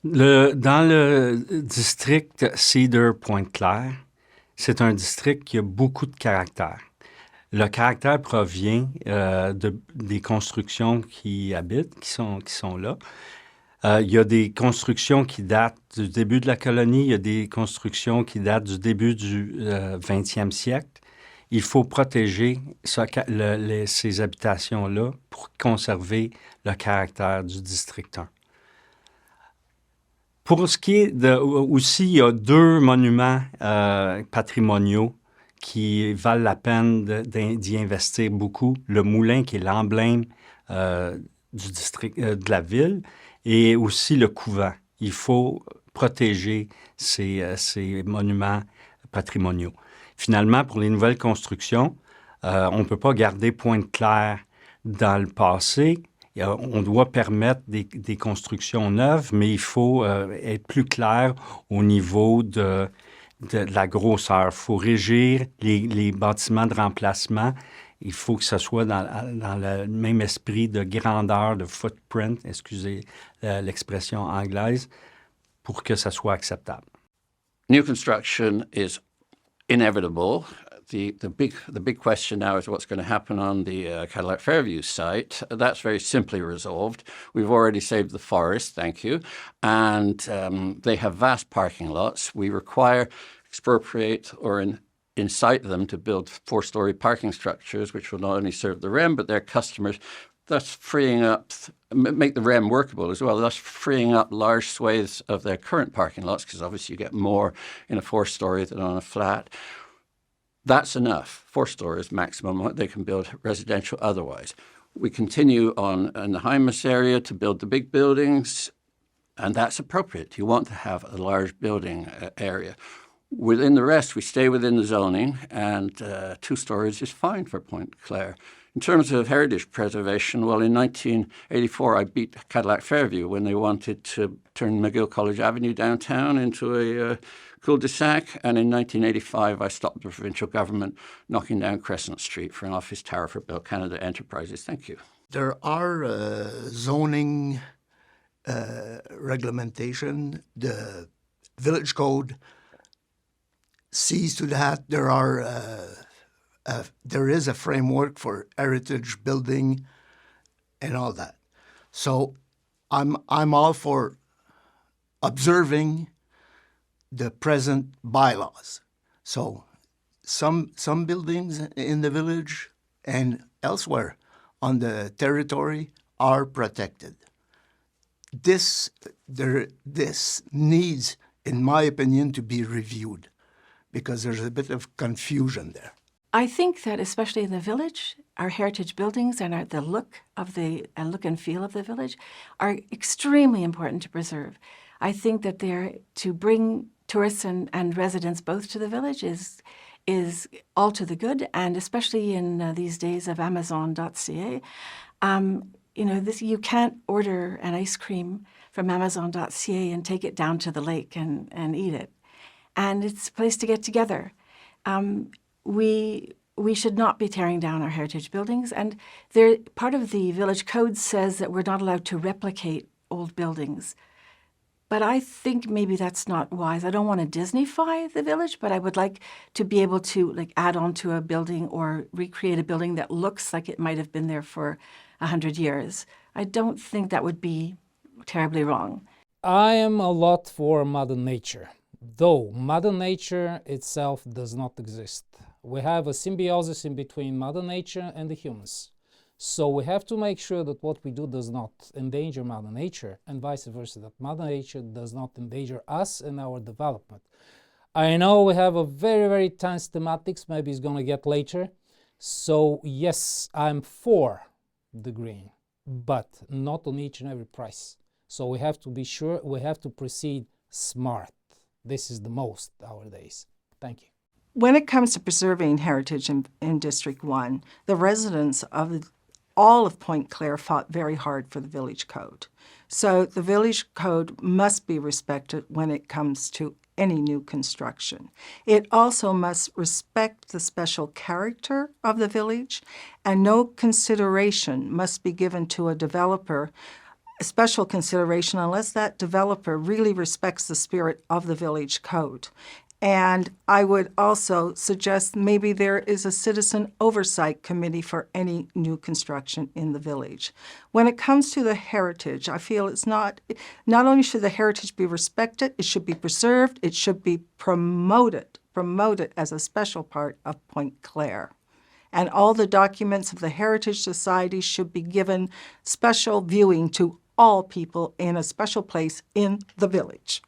Dans le district Cedar-Pointe-Claire, c'est un district qui a beaucoup de caractère. Le caractère provient des constructions qui habitent, qui sont là. Il y a des constructions qui datent du début de la colonie, il y a des constructions qui datent du début du 20e siècle. Il faut protéger ces habitations-là pour conserver le caractère du district 1. Pour ce qui est aussi, il y a 2 monuments patrimoniaux qui valent la peine d'y investir beaucoup. Le moulin, qui est l'emblème du district, de la ville, et aussi le couvent. Il faut protéger ces monuments patrimoniaux. Finalement, pour les nouvelles constructions, on ne peut pas garder Pointe-Claire dans le passé. On doit permettre des constructions neuves, mais il faut être plus clair au niveau de la grosseur. Il faut régir les bâtiments de remplacement. Il faut que ce soit dans le même esprit de grandeur, de footprint, excusez l'expression anglaise, pour que ça soit acceptable. New construction is inevitable. The big question now is what's going to happen on the Cadillac Fairview site. That's very simply resolved. We've already saved the forest, thank you, and they have vast parking lots. We require, expropriate, or incite them to build 4-story parking structures, which will not only serve the REM but their customers, thus freeing up, make the REM workable as well, thus freeing up large swathes of their current parking lots, because obviously you get more in a 4-story than on a flat. That's enough. 4 stories maximum, what they can build residential otherwise. We continue on in the Hymas area to build the big buildings, and that's appropriate. You want to have a large building area. Within the rest, we stay within the zoning, and 2 stories is fine for Pointe-Claire. In terms of heritage preservation, well, in 1984, I beat Cadillac Fairview when they wanted to turn McGill College Avenue downtown into a cul-de-sac, and in 1985, I stopped the provincial government knocking down Crescent Street for an office tower for Bell Canada Enterprises. Thank you. There are zoning reglementation. The village code sees to that. There is a framework for heritage building and all that. So I'm all for observing the present bylaws. So some buildings in the village and elsewhere on the territory are protected. This needs, in my opinion, to be reviewed because there's a bit of confusion there. I think that especially in the village, our heritage buildings and the look and feel of the village are extremely important to preserve. I think that to bring tourists and residents both to the village is all to the good, and especially in these days of Amazon.ca. You can't order an ice cream from Amazon.ca and take it down to the lake and eat it. And it's a place to get together. We should not be tearing down our heritage buildings, and part of the village code says that we're not allowed to replicate old buildings. But I think maybe that's not wise. I don't want to Disneyfy the village, but I would like to be able to add on to a building or recreate a building that looks like it might have been there for 100 years. I don't think that would be terribly wrong. I am a lot for Mother Nature, though Mother Nature itself does not exist. We have a symbiosis in between Mother Nature and the humans. So we have to make sure that what we do does not endanger Mother Nature, and vice versa, that Mother Nature does not endanger us and our development. I know we have a very, very tense thematics, maybe it's going to get later. So yes, I'm for the green, but not on each and every price. So we have to be sure, we have to proceed smart. This is the most nowadays. Thank you. When it comes to preserving heritage in District 1, the residents of all of Pointe-Claire fought very hard for the village code. So the village code must be respected when it comes to any new construction. It also must respect the special character of the village, and no consideration must be given to a developer special consideration unless that developer really respects the spirit of the village code. And I would also suggest maybe there is a citizen oversight committee for any new construction in the village. When it comes to the heritage, I feel it's not only should the heritage be respected, it should be preserved, it should be promoted as a special part of Pointe-Claire. And all the documents of the Heritage Society should be given special viewing to all people in a special place in the village.